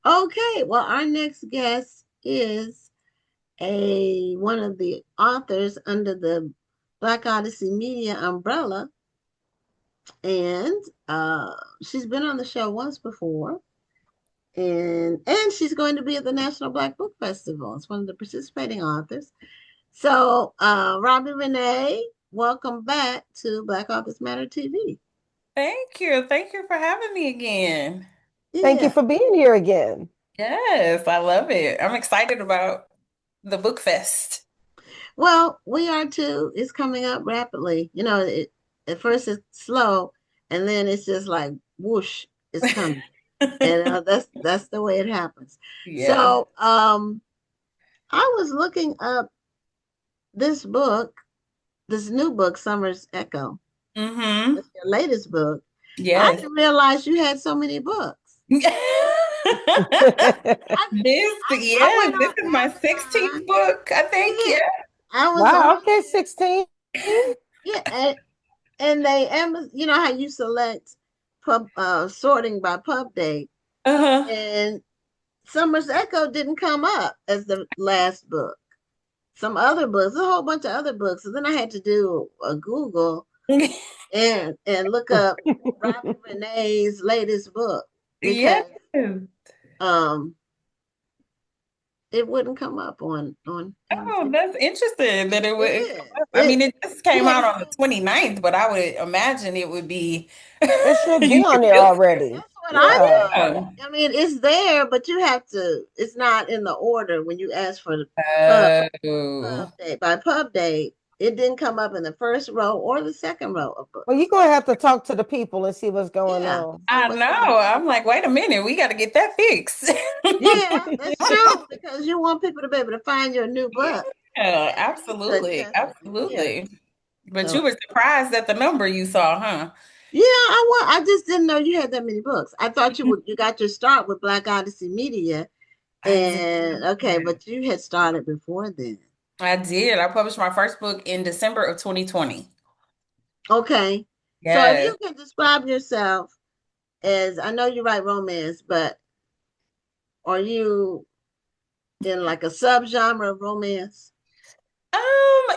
Okay, well, our next guest is a one of the authors under the Black Odyssey Media umbrella, and she's been on the show once before, and she's going to be at the National Black Book Festival. It's one of the participating authors. So, Robbi Renee, welcome back to Black Authors Matter TV. Thank you. Thank you for having me again. Thank you Yeah. for being here again. Yes, I love it. I'm excited about the book fest. Well, we are too. It's coming up rapidly. At first it's slow, and then it's just like whoosh, it's coming, and that's the way it happens. Yes. So, I was looking up this book, this new book, Summer's Echo. Mm-hmm. It's your latest book. I Yes. didn't realize you had so many books. I I Yes, went this on is my 16th Amazon. book, I think. Yeah, Yeah. I was on Wow, okay, 16. yeah, and you know how you select pub sorting by pub date, Uh-huh. and Summer's Echo didn't come up as the last book. Some other books, a whole bunch of other books. And then I had to do a Google and look up Robbi Renee's latest book Yes. because um it wouldn't come up on Oh, Amazon. that's interesting that it would it come Yeah, up. I mean, it just came yeah, out on the 29th, but I would imagine it would be It should be you on should there feel already. that's what I Yeah. thought. good. I mean, it's there, but you have to. It's not in the order when you ask for the pub Oh. date. By pub date, it didn't come up in the first row or the second row of Well, books. you're gonna have to talk to the people and see what's going Yeah, on. see I what's know. going on. I'm like, wait a minute, we got to get that fixed. Yeah, that's true because you want people to be able to find your new book Yeah, and absolutely. access it. Yeah. Absolutely. But So you were surprised at the number you saw, huh? yeah, I just didn't know you had that many books. I thought you got your start with Black Odyssey Media, I did. and okay, but you had started before then. I did. I published my first book in December of 2020. Okay. So if Yes. you can describe yourself as, I know you write romance, but are you in like a subgenre of romance?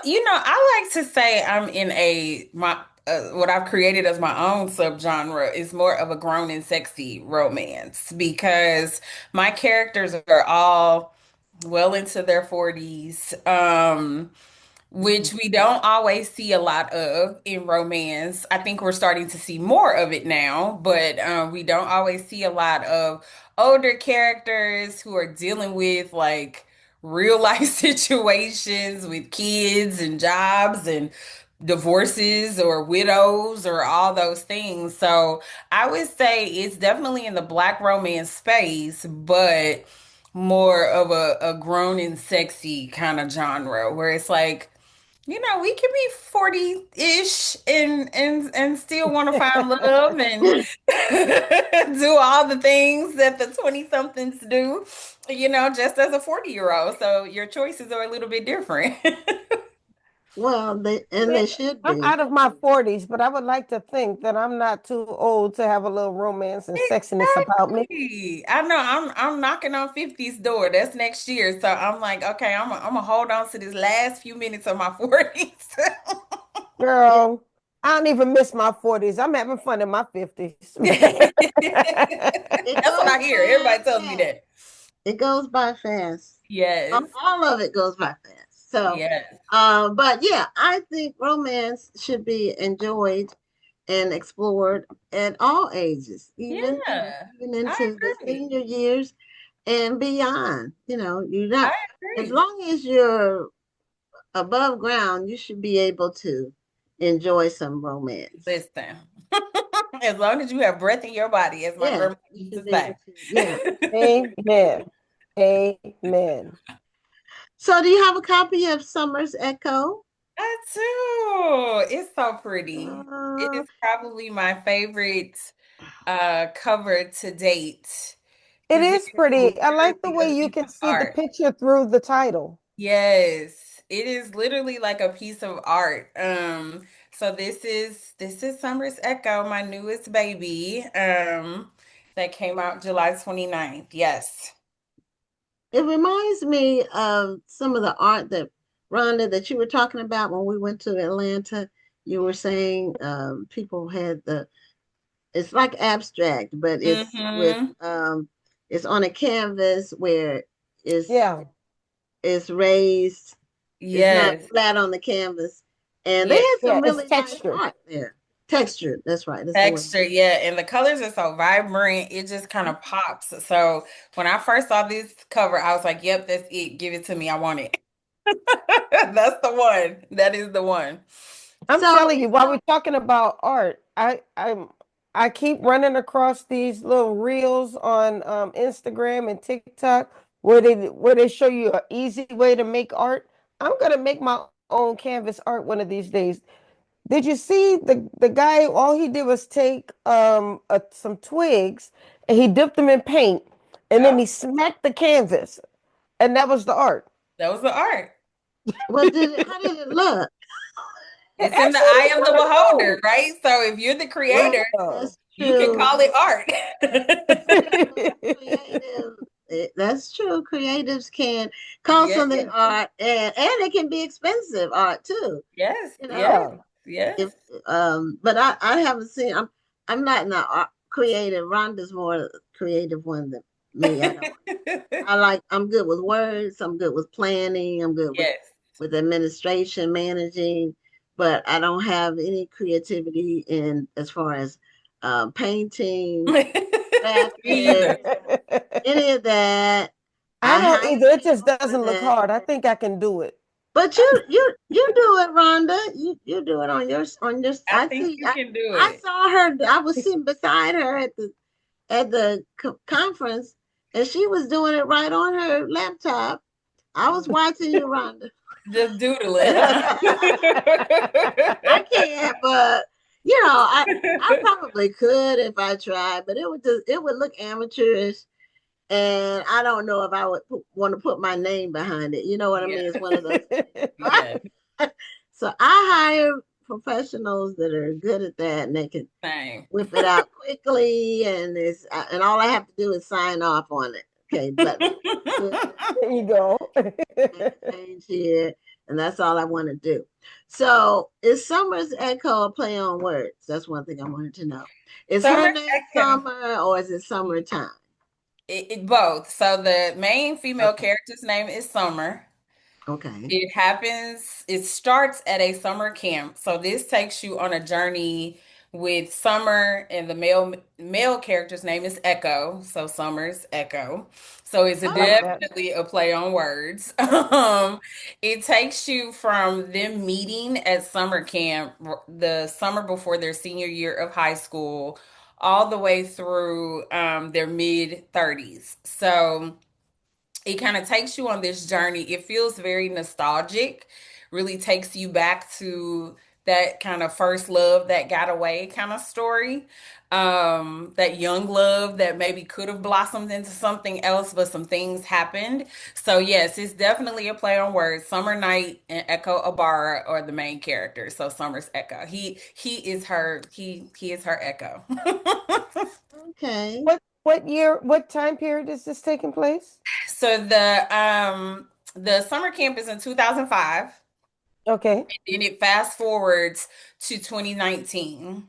I like to say I'm in a my what I've created as my own subgenre is more of a grown and sexy romance because my characters are all well into their 40s. Mhm. Which we don't always see a lot of in romance. I think we're starting to see more of it now, but we don't always see a lot of older characters who are dealing with like real life situations with kids and jobs and divorces or widows or all those things. So I would say it's definitely in the black romance space, but more of a grown and sexy kind of genre where it's like we can be 40-ish and still want to find love and do all the things that the 20 somethings do, just as a 40-year-old. So your choices are a little bit different. Well, they Yeah, should I'm be. out of my 40s, but I would like to think that I'm not too old to have a little romance and sexiness about me. Exactly. I know I'm knocking on 50's door. That's next year. So I'm like, okay, I'm gonna hold on to this last few minutes of my 40s. It Girl, I don't even miss my 40s. I'm having fun in my 50s. it That's what goes I hear. by Everybody tells me fast. that. It goes by fast. Yes. All of it goes by fast. So, Yes. but yeah, I think romance should be enjoyed and explored at all ages, Yeah. even I into the agree. senior years and beyond. You're not I as agree. long as you're above ground, you should be able to enjoy some romance. Listen. As long as you have breath in your body, as my Yeah, grandma you used should to be able say. to. Yeah. Amen. Amen. So, do you have a copy of Summer's Echo? I do. It's so pretty. It Uh, is probably my favorite cover to date It because it is is pretty. I like the literally a way you piece can of see the art. picture through the title. Yes, it is literally like a piece of art. So this is Summer's Echo, my newest baby. That came out July 29th. Yes. It reminds me of some of the art that Rhonda that you were talking about when we went to Atlanta. You were saying people had the it's like abstract, but Mm-hmm. it's on a canvas where it's Yeah, it's raised. It's not Yes. flat on the canvas, and they Yeah. had yeah, some it's really nice textured. art there. Textured. That's right. That's the word. Texture, yeah, and the colors are so vibrant, it just kind of pops. So when I first saw this cover, I was like, "Yep, that's it. Give it to me. I want it." That's the one. That is the one. I'm So telling you, while we're talking about art, I keep running across these little reels on Instagram and TikTok where they show you an easy way to make art. I'm gonna make my own canvas art one of these days. Did you see the guy? All he did was take some twigs and he dipped them in paint, and then Oh, he smacked the canvas, and that was the art. that was the art. what did it? How did it look? It It's in the actually eye looked of the kind of beholder, cool. right? So if you're the creator, Yeah. That's you can true. call it art. Creative. That's true. Creatives can call Yeah. something art, and it can be expensive art too. Yes. You know, Yes. Yeah. Yes. if but I haven't seen. I'm not in the art, creative. Rhonda's more creative one than me. I don't. I'm good with words. I'm good with planning. I'm good Yes. with administration, managing, but I don't have any creativity in as far as painting, Me either. graphics, any of that. I I don't hire either. It just people for doesn't look that. hard. I think I can do it. But you do it, Rhonda. You do it on your. I I think see. you can do I it. saw her. I was sitting beside her at the conference, and she was doing it right on her laptop. I was watching you, Rhonda. Just doodling, huh? I can't, but I probably could if I tried, but it would look amateurish, and I don't know if I would want to put my name behind it. You know what I Yeah. mean? It's one of those Yeah. things. So I hire professionals that are good at that, and they can Same. whip it out quickly, and all I have to do is sign off on it. Okay, button good, There you go. change here, and that's all I want to do. So, is Summer's Echo a play on words? That's one thing I wanted to know. Is her Summer name Echo. Summer or is it summertime? Both. So the main female Okay, character's name is Summer. okay. It starts at a summer camp. So this takes you on a journey with Summer, and the male character's name is Echo. So Summer's Echo. So it's I like that. definitely a play on words. It takes you from them meeting at summer camp, the summer before their senior year of high school, all the way through their mid 30s. So it kind of takes you on this journey. It feels very nostalgic, really takes you back to that kind of first love that got away kind of story. That young love that maybe could have blossomed into something else, but some things happened. So yes, it's definitely a play on words. Summer Night and Echo Abara are the main characters. So Summer's Echo. He is her Echo. Okay. What time period is this taking place? So the summer camp is in 2005. Okay. Then it fast forwards to 2019.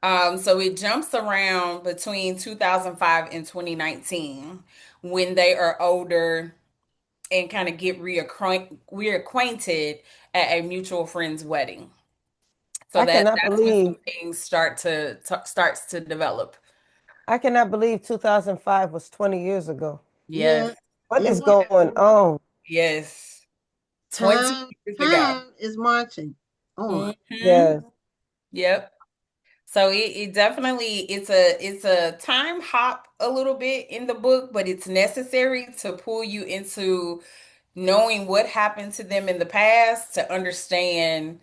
So it jumps around between 2005 and 2019 when they are older and kind of get reacquainted at a mutual friend's wedding. So I that cannot that's when some believe things starts to develop. I cannot believe 2005 was 20 years ago. Yes. Yeah, What it is was. going on? Yes. 20 Time years ago. time is marching on. Hmm. Yes. Yep. So it definitely it's a time hop a little bit in the book, but it's necessary to pull you into knowing what happened to them in the past to understand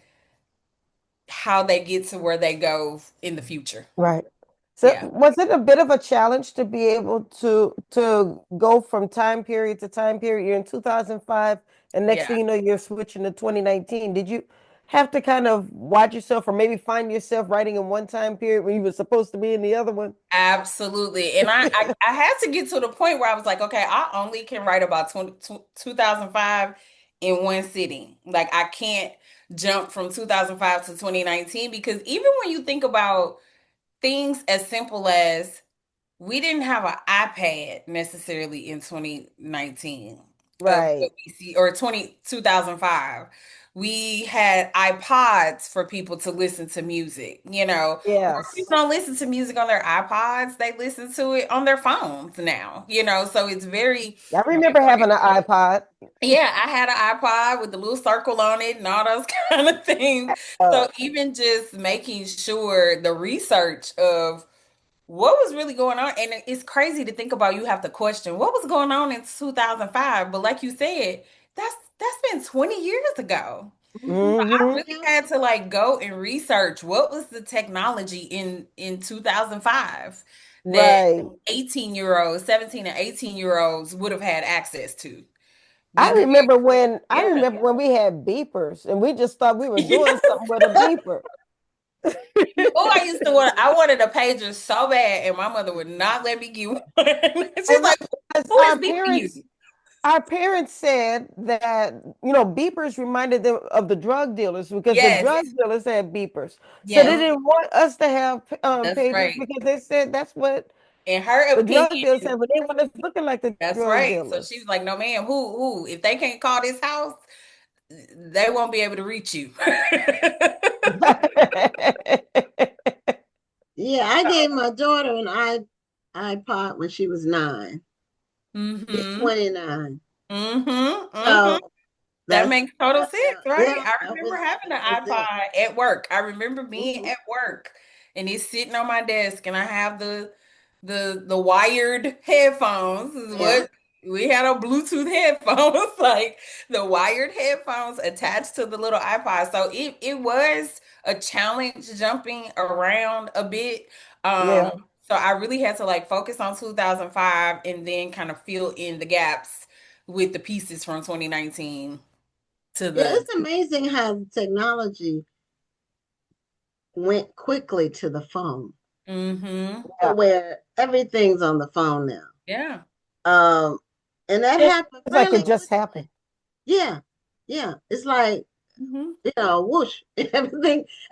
how they get to where they go in the future. Right. So Yeah. was it a bit of a challenge to be able to go from time period to time period? You're in 2005, and next Yeah. thing you know, you're switching to 2019. have to kind of watch yourself or maybe find yourself writing in one time period when you were supposed to be in the other one? Absolutely. And I had to get to the point where I was like, okay, I only can write about 2005 in one sitting. Like I can't jump from 2005 to 2019 because even when you think about things as simple as we didn't have an iPad necessarily in 2019 of what Right. we see or 2005. We had iPods for people to listen to music, or Yes. people don't listen to music on their iPods, they listen to it on their phones now. So it's very I remember different. having an iPod. Yeah, I had an iPod with the little circle on it and all those kind of things. Uh, So even just making sure the research of what was really going on, and it's crazy to think about. You have to question what was going on in 2005, but like you said, that's been 20 years ago. Mhm. I hmm really Yeah. had to like go and research what was the technology in 2005 that Right. 18-year-olds, 17 and 18-year-olds would have had access to. I We did, remember when I yeah. remember when we had beepers and we just thought we were doing something with a beeper. Oh, I wanted a pager so bad, and my mother would not let me get one. She's And like, as "Who is beeping you?" our parents said that beepers reminded them of the drug dealers because the Yes, drug dealers had beepers, so they yes, Mhm. didn't want us to have that's pagers right. because they said that's what In her the drug opinion, dealers said, but they want us looking like the that's drug right. So she dealers. was like, "No, ma'am. Who? If they can't call this house, they won't be able to reach you." Yeah, I gave my daughter an iPod when she was 9. She's Mm-hmm. 29. Mm-hmm. Mm-hmm. So That that's makes total sense, right? yeah, I that remember was having an that was iPod it. at work. I remember being Mhm. at work and it's sitting on my desk and I have the wired headphones. This is Yeah. what we had a Bluetooth headphones, like the wired headphones attached to the little iPod. So it was a challenge jumping around a bit. Um, Yeah. so I really had to like focus on 2005 and then kind of fill in the gaps with the pieces from 2019 to Yeah, the it's amazing how the technology went quickly to the phone, mm-hmm. to Yeah. where everything's on the phone now. Yeah. Um, and that It's happened like fairly it just quickly. happened. Yeah, yeah. It's like, Mm-hmm. whoosh,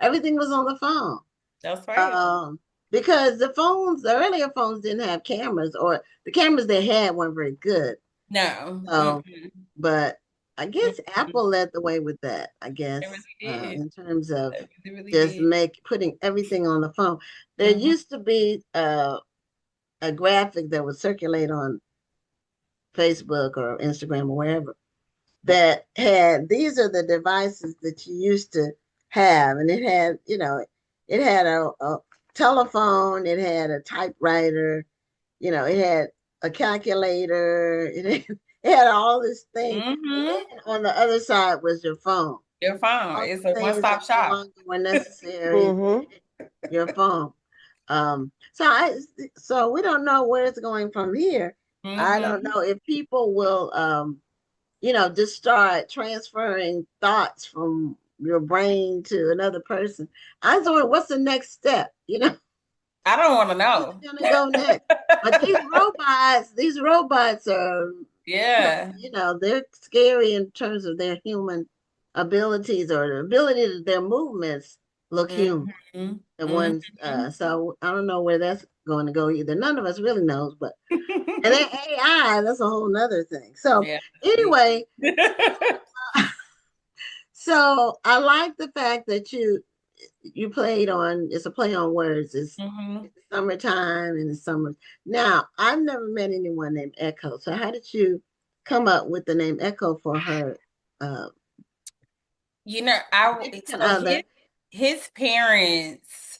everything was on the phone. That's right. Um, because the earlier phones didn't have cameras, or the cameras they had weren't very good. No. So, Mm-mm. but I guess Mm-mm. Apple led the way with that, I It really guess, did. in terms of It really, really just did. putting everything on the phone. There Mm-hmm. used to be a graphic that would circulate on Facebook or Instagram or wherever that had these are the devices that you used to have, and it had it had a telephone, it had a typewriter, it had a calculator, it had all this thing, and Mm-hmm. then on the other side was your phone. Your phone. All It's the a things that one-stop no shop. longer were necessary hmm needed your phone. So so we don't know where it's going from here. I don't Mm-hmm. know if people will just start transferring thoughts from your brain to another person. I was wondering what's the next step? I don't want to Where's it know. gonna go next? But these robots are Yeah. they're scary in terms of their human abilities, or the ability that their movements look human. Mm-hmm. The ones Mm-hmm. so I don't know where that's going to go either. None of us really knows, but and then AI, that's a whole nother thing. So Yeah. See. anyway, so I like the fact that you played on it's a play on words. Mm-hmm. It's summertime and it's summer. Now, I've never met anyone named Echo. So how did you come up with the name Echo for her uh significant So other? his parents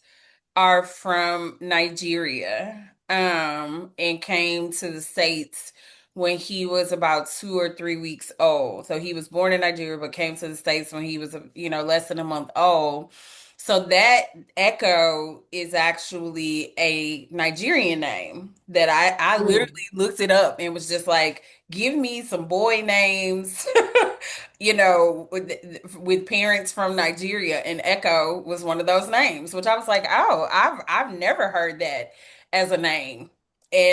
are from Nigeria, and came to the States when he was about 2 or 3 weeks old. So he was born in Nigeria, but came to the States when he was, less than a month old. So that Echo is actually a Nigerian name that I literally Mm. looked it up and was just like, give me some boy names with parents from Nigeria, and Echo was one of those names, which I was like, oh, I've never heard that as a name,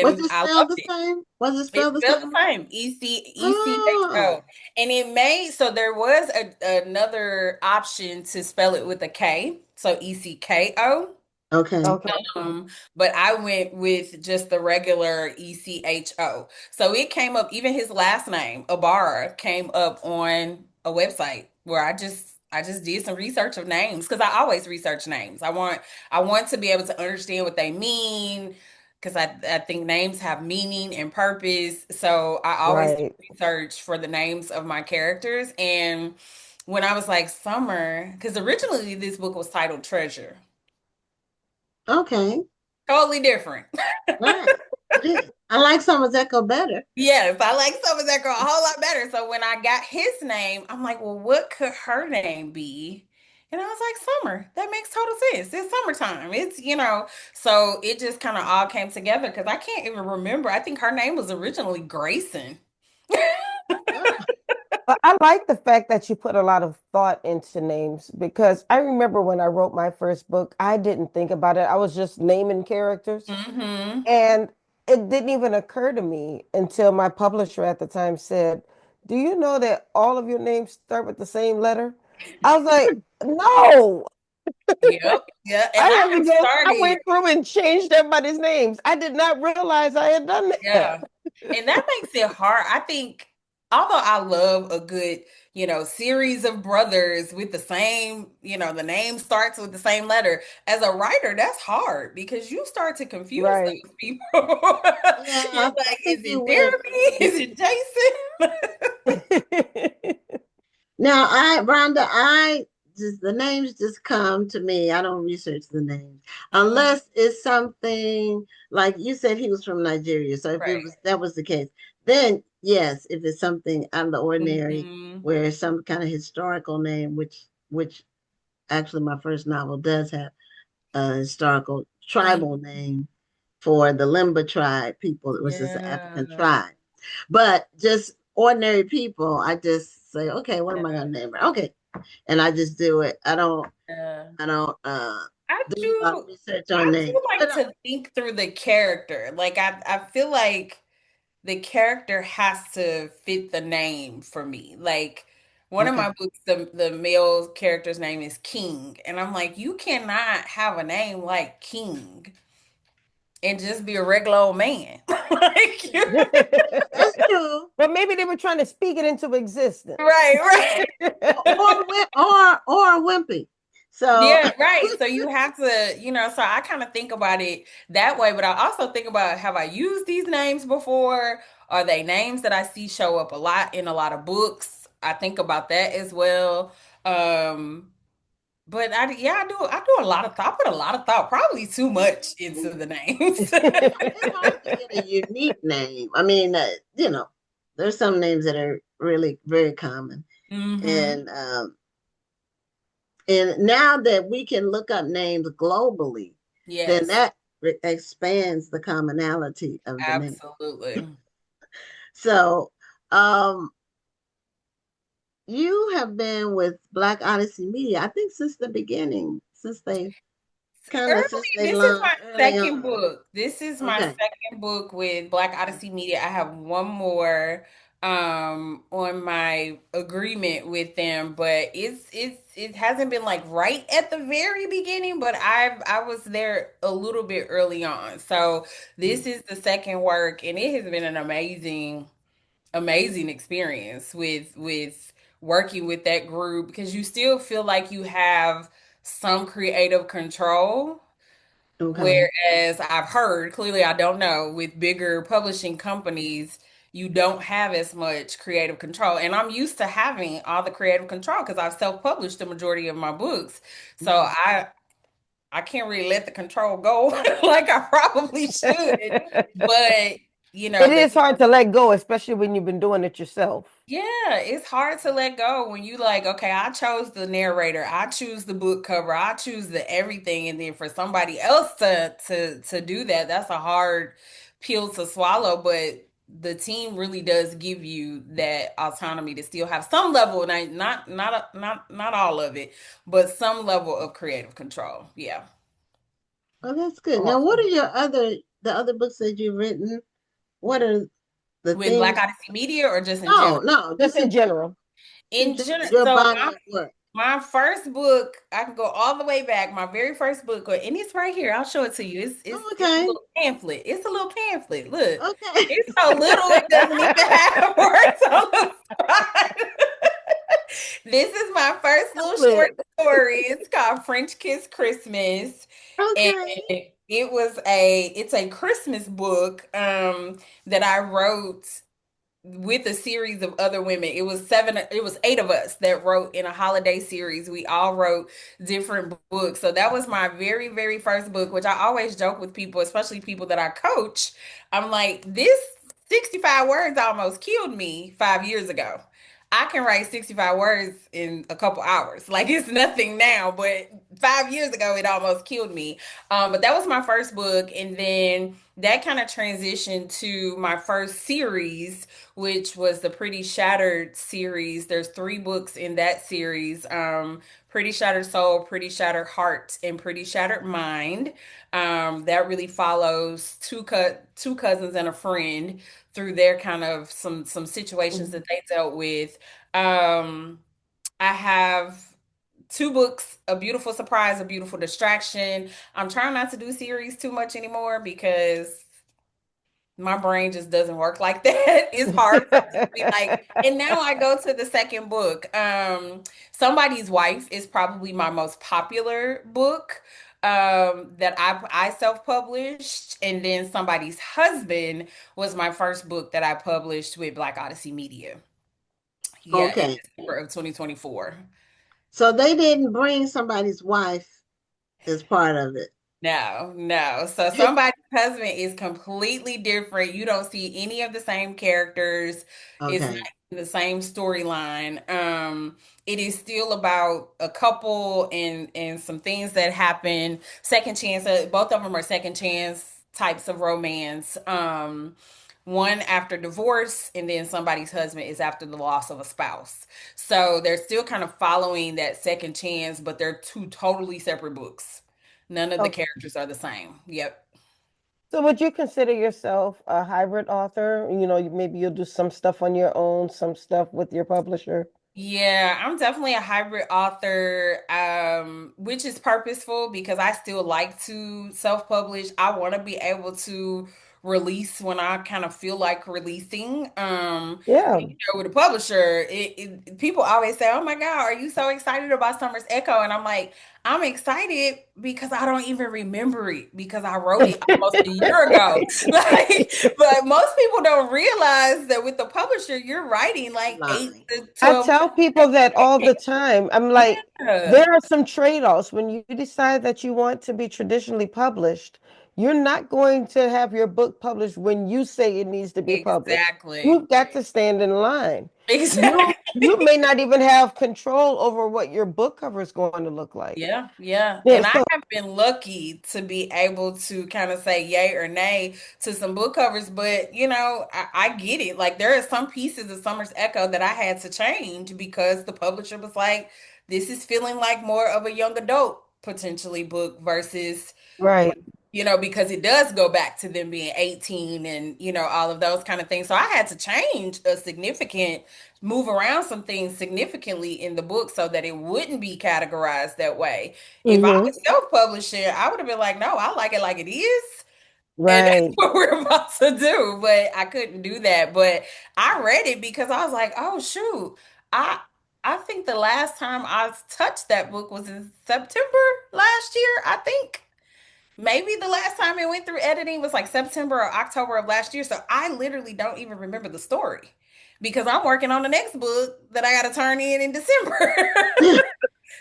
Was and it I spelled loved the it. same? Was it It's spelled the spelled the same? same, ECHO. Oh, And it made so there was another option to spell it with a K, so ECKO. okay. Okay. But I went with just the regular ECHO. So it came up, even his last name, Abara, came up on a website where I just did some research of names because I always research names. I want to be able to understand what they mean because I think names have meaning and purpose. So I always do Right. research for the names of my characters. And when I was like Summer, because originally this book was titled Treasure. Okay. Totally different. Right. It is. I like Summer's Echo better. Yes, I like Summer that girl a whole lot better. So when I got his name, I'm like, well, what could her name be? And I was like, Summer. That makes total sense. It's summertime. So it just kind of all came together because I can't even remember. I think her name was originally Grayson. Oh, But I like the fact that you put a lot of thought into names because I remember when I wrote my first book, I didn't think about it. I was just naming characters. Mm-hmm. And it didn't even occur to me until my publisher at the time said, "Do you know that all of your names start with the same letter?" I was like, "No." Yep. Yeah. I And I had have to go, I started. went through and changed everybody's names. I did not realize I had done that. Yeah. And that makes it hard. I think, although I love a good, series of brothers with the same, the name starts with the same letter. As a writer, that's hard because you start to confuse Right. those people. yeah, You're I like, think is you it will. Jeremy? Is it Jason? Now, Rhonda, I just the names just come to me. I don't research the names Mhm. unless it's something like you said he was from Nigeria. So if it Right. was that was the case, then yes, if it's something out of the ordinary, Hmm. where it's some kind of historical name, which actually my first novel does have a historical tribal name for the Limba tribe people. It was this African Yeah. tribe. But just ordinary people, I just say, okay, what am I Yeah. gonna name it? Okay. And I just do it. Yeah. I don't I do a lot of do research on I names. do like to think through the character. Like I feel like the character has to fit the name for me. Like one of Okay. my books, the male character's name is King, and I'm like, you cannot have a name like King and just be a regular old man. Like That's true. But maybe they were trying to speak it into existence. right, right. Or wimpy. So Yeah, right. So you have to, so I kind of think about it that way, but I also think about, have I used these names before? Are they names that I see show up a lot in a lot of books? I think about that as well. Um, but I do a lot of thought, I put a lot of thought, probably too much into the names. it's hard to get a unique name. I mean, there's some names that are really very common, Hmm. and now that we can look up names globally, then Yes, that expands the commonality of the name. absolutely. So, um, you have been with Black Odyssey Media, I think, since the beginning, since they This is my launched early second on. book. This is my Okay. second book with Black Odyssey Media. I have one more on my agreement with them, but it hasn't been like right at the very beginning, but I was there a little bit early on. So this is the second work, and it has been an amazing experience with working with that group because you still feel like you have some creative control. Okay. Whereas I've heard, clearly I don't know, with bigger publishing companies, you don't have as much creative control. And I'm used to having all the creative control because I've self-published the majority of my books. So Okay. I can't really let the control go like I probably should. But It the is hard to let go, especially when you've been doing it yourself. yeah, it's hard to let go when you like, okay, I chose the narrator, I choose the book cover, I choose the everything, and then for somebody else to do that, that's a hard pill to swallow. But the team really does give you that autonomy to still have some level, and not all of it, but some level of creative control. Yeah. Oh, that's good. Now, what are Awesome. your the other books that you've written? What are the With Black things? Odyssey Media or just in No, general? no, Just in general. just in In general, general, your so body of work. my first book, I can go all the way back. My very first book, and it's right here. I'll show it to you. Oh, It's a okay, little pamphlet. It's a little pamphlet. Look, okay. it's so little it doesn't even have words on the side. This is my first little short Lit. story. It's called French Kiss Christmas. And Okay. it's a Christmas book that I wrote with a series of other women. It was eight of us that wrote in a holiday series. We all wrote different books. So that was my very, very first book, which I always joke with people, especially people that I coach. I'm like, this 65 words almost killed me 5 years ago. I can write 65 words in a couple hours. Like it's nothing now, but 5 years ago it almost killed me. But that was my first book, and then that kind of transitioned to my first series, which was the Pretty Shattered series. There's three books in that series. Pretty Shattered Soul, Pretty Shattered Heart, and Pretty Shattered Mind. That really follows two cousins and a friend through their kind of some situations that they dealt with. Um, I have two books, A Beautiful Surprise, A Beautiful Distraction. I'm trying not to do series too much anymore because my brain just doesn't work like that. It's hard for me to be like, and now I go to the second book. Somebody's Wife is probably my most popular book that I self-published, and then Somebody's Husband was my first book that I published with Black Odyssey Media. Yeah, in Okay. December of 2024. So they didn't bring somebody's wife as part of it. No, no. So Somebody's Husband is completely different. You don't see any of the same characters. It's not Okay. the same storyline. It is still about a couple and some things that happen. Second chance. Both of them are second chance types of romance. One after divorce, and then Somebody's Husband is after the loss of a spouse. So they're still kind of following that second chance, but they're two totally separate books. None of the Okay. characters are the same. Yep. So would you consider yourself a hybrid author? Maybe you'll do some stuff on your own, some stuff with your publisher. Yeah, I'm definitely a hybrid author, which is purposeful because I still like to self-publish. I want to be able to release when I kind of feel like releasing. Yeah. With a publisher, people always say, "Oh my God, are you so excited about Summer's Echo?" And I'm like, I'm excited because I don't even remember it because I wrote it almost a year ago. Like, but most people don't realize that with the publisher, you're writing like eight Line. to I 12 tell people that all the time. I'm like, Yeah, there are some trade-offs. When you decide that you want to be traditionally published, you're not going to have your book published when you say it needs to be published. exactly. You've got to stand in line. You Exactly. may not even have control over what your book cover is going to look like. Yeah, yeah. Yeah, And I so have been lucky to be able to kind of say yay or nay to some book covers, but I get it. Like there are some pieces of Summer's Echo that I had to change because the publisher was like, this is feeling like more of a young adult potentially book versus right. because it does go back to them being 18 and, all of those kind of things. So I had to move around some things significantly in the book so that it wouldn't be categorized that way. If I Hmm. was self-publishing, I would have been like, no, I like it like it is. And that's Right. what we're about to do. But I couldn't do that. But I read it because I was like, oh, shoot. I. I think the last time I touched that book was in September last year, I think. Maybe the last time it went through editing was like September or October of last year. So I literally don't even remember the story because I'm working on the next book that I got to turn in December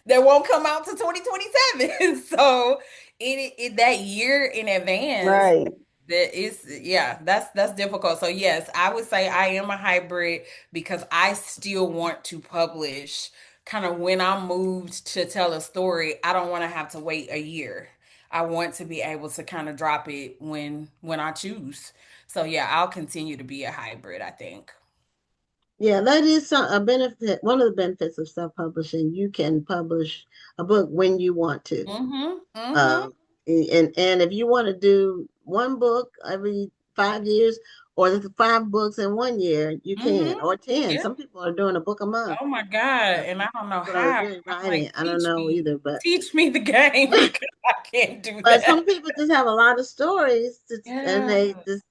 that won't come out to 2027. So that year in advance Right. that is, yeah, that's difficult. So yes, I would say I am a hybrid because I still want to publish kind of when I'm moved to tell a story. I don't want to have to wait a year. I want to be able to kind of drop it when I choose. So yeah, I'll continue to be a hybrid, I think. Yeah, that is a benefit. One of the benefits of self-publishing, you can publish a book when you want to. Mm-hmm. Mm-hmm. Um, and if you want to do one book every 5 years, or the 5 books in 1 year, you Mm-hmm. can, or 10. Yeah. Some people are doing a book a month. Oh my God. Some And I don't know people are how. really I'm like, writing. I don't know either, teach me the game because I can't do but that. some people just have a lot of stories, and Yeah. they just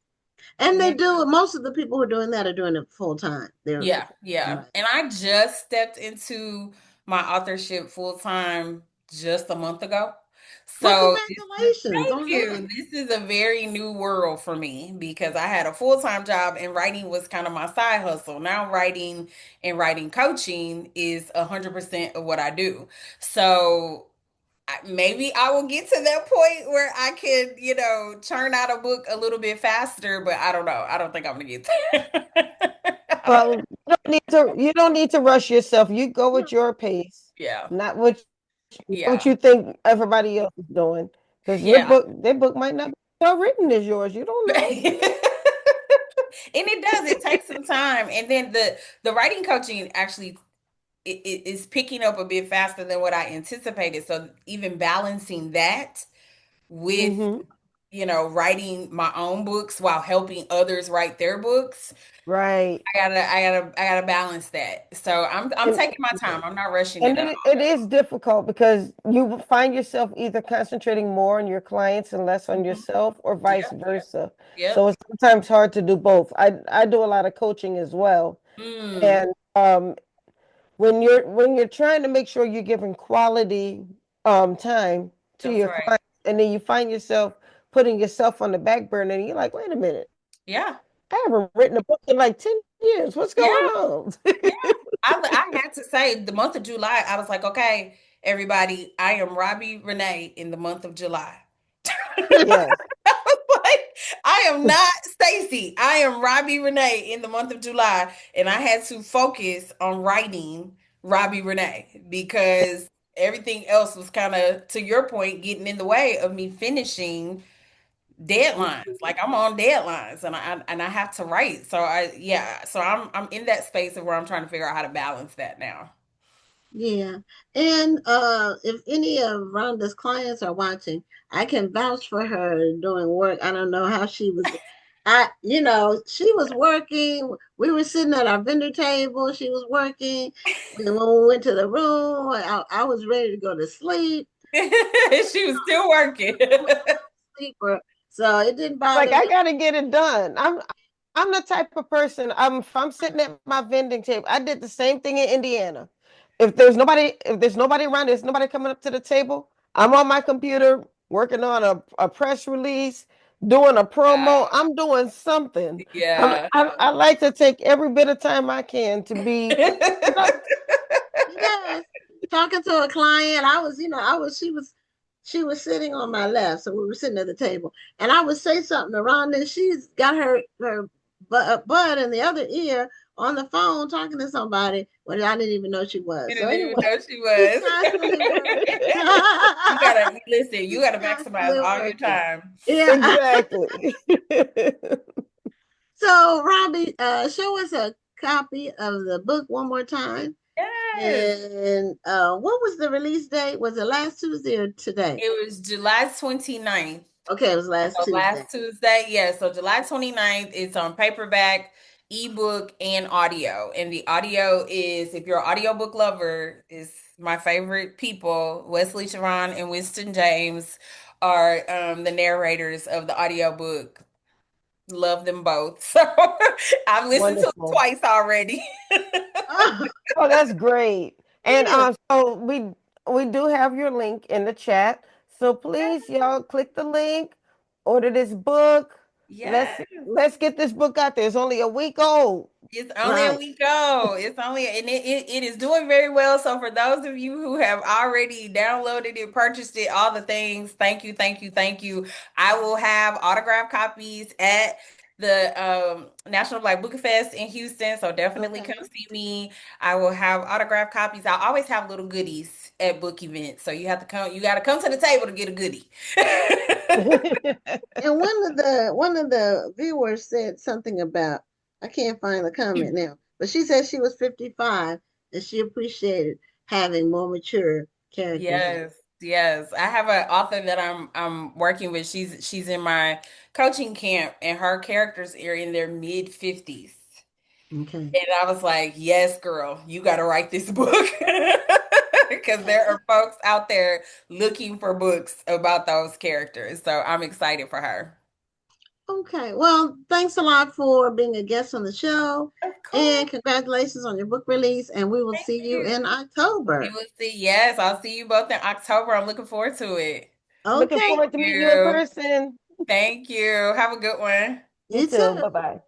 and Yeah. they do it. Most of the people who are doing that are doing it full time. They're Yeah, full-time yeah. writers. And I just stepped into my authorship full time just a month ago. Well, So congratulations thank on you. that. This is a very new world for me because I had a full time job and writing was kind of my side hustle. Now writing and writing coaching is 100% of what I do. So maybe I will get to that point where I can, churn out a book a little bit faster, but I don't know. I don't think I'm gonna get there. I don't. Well, you don't need to rush yourself. You go with your pace, Yeah. not what Yeah. you think everybody else is doing. Because Yeah. their book might not be well written as yours. You don't know. And it does. It takes some time. And then the writing coaching actually it is picking up a bit faster than what I anticipated. So even balancing that with, Hmm. writing my own books while helping others write their books, Right. I gotta balance that. So I'm And taking my time. I'm not rushing it and at it, it is difficult because you will find yourself either concentrating more on your clients and less all. on Mhm. yourself, or vice Yep. versa. So Yep. it's sometimes hard to do both. I do a lot of coaching as well, Mm, and when you're trying to make sure you're giving quality time to that's your right. clients, and then you find yourself putting yourself on the back burner, and you're like, wait a minute, Yeah. I haven't written a book in like 10 years. What's going Yeah. on? Yeah. I had to say the month of July, I was like, okay, everybody, I am Robbi Renee in the month of July. Yes. Like, I am not Stacy. I am Robbi Renee in the month of July. And I had to focus on writing Robbi Renee because everything else was kind of, to your point, getting in the way of me finishing deadlines. Like I'm on deadlines and I have to write. So I'm in that space of where I'm trying to figure out how to balance that now. Yeah. And if any of Rhonda's clients are watching, I can vouch for her doing work. I don't know how she was. She was working. We were sitting at our vendor table. She was working. When we went to the room, I was ready to go to sleep. She was still working. I was a sleeper, so it didn't Like bother I me. gotta get it done. I'm the type of person. If I'm sitting at my vending table, I did the same thing in Indiana. If there's nobody around, there's nobody coming up to the table. I'm on my computer working on a press release, doing a promo. Wow. I'm doing something. Yeah. I like to take every bit of time I can to be, you know, Yes. Talking to a client, she was sitting on my left, so we were sitting at the table, and I would say something around, and she's got her bud in the other ear on the phone talking to somebody, but I didn't even know she You was. So didn't even anyway, know she she's was. constantly working. You gotta listen, you She's gotta maximize constantly all your working. time. Yeah. exactly. So Robbie, show us a copy of the book one more time. Yes. And what was the release date? Was it last Tuesday or today? It was July 29th. Okay, it was last So Tuesday. last Tuesday, yeah. So July 29th, it's on paperback, ebook, and audio. And the audio is, if you're an audiobook lover, is my favorite people. Wesley Sharon and Winston James are the narrators of the audiobook. Love them both. So I've listened to it Wonderful. twice already. Oh, Oh, that's great. And Yeah. so we do have your link in the chat. So please, y'all, click the link, order this book. Let's Yes. let's get this book out there. It's only a week old. It's only a right. week old. It's only, and it is doing very well. So for those of you who have already downloaded it, purchased it, all the things, thank you, thank you, thank you. I will have autograph copies at the National Black Book Fest in Houston, so definitely come Okay. see me. I will have autographed copies. I always have little goodies at book events, so you have to come. You got to come to the table to get a goodie. And one of the viewers said something about, I can't find the comment now, but she said she was 55 and she appreciated having more mature characters in. Yes, yes. I have an author that I'm working with. She's in my coaching camp, and her characters are in their mid 50s. Okay. And I was like, yes, girl, you got to write this book. Because there are folks out there looking for books about those characters. So I'm excited for her. Okay. Well, thanks a lot for being a guest on the show. Of And course. congratulations on your book release. And we will Thank see you you. in You October. will see. Yes, I'll see you both in October. I'm looking forward to it. Looking Okay. forward to meeting you in You. person. Thank you. Have a good one. You You too. too. Bye bye.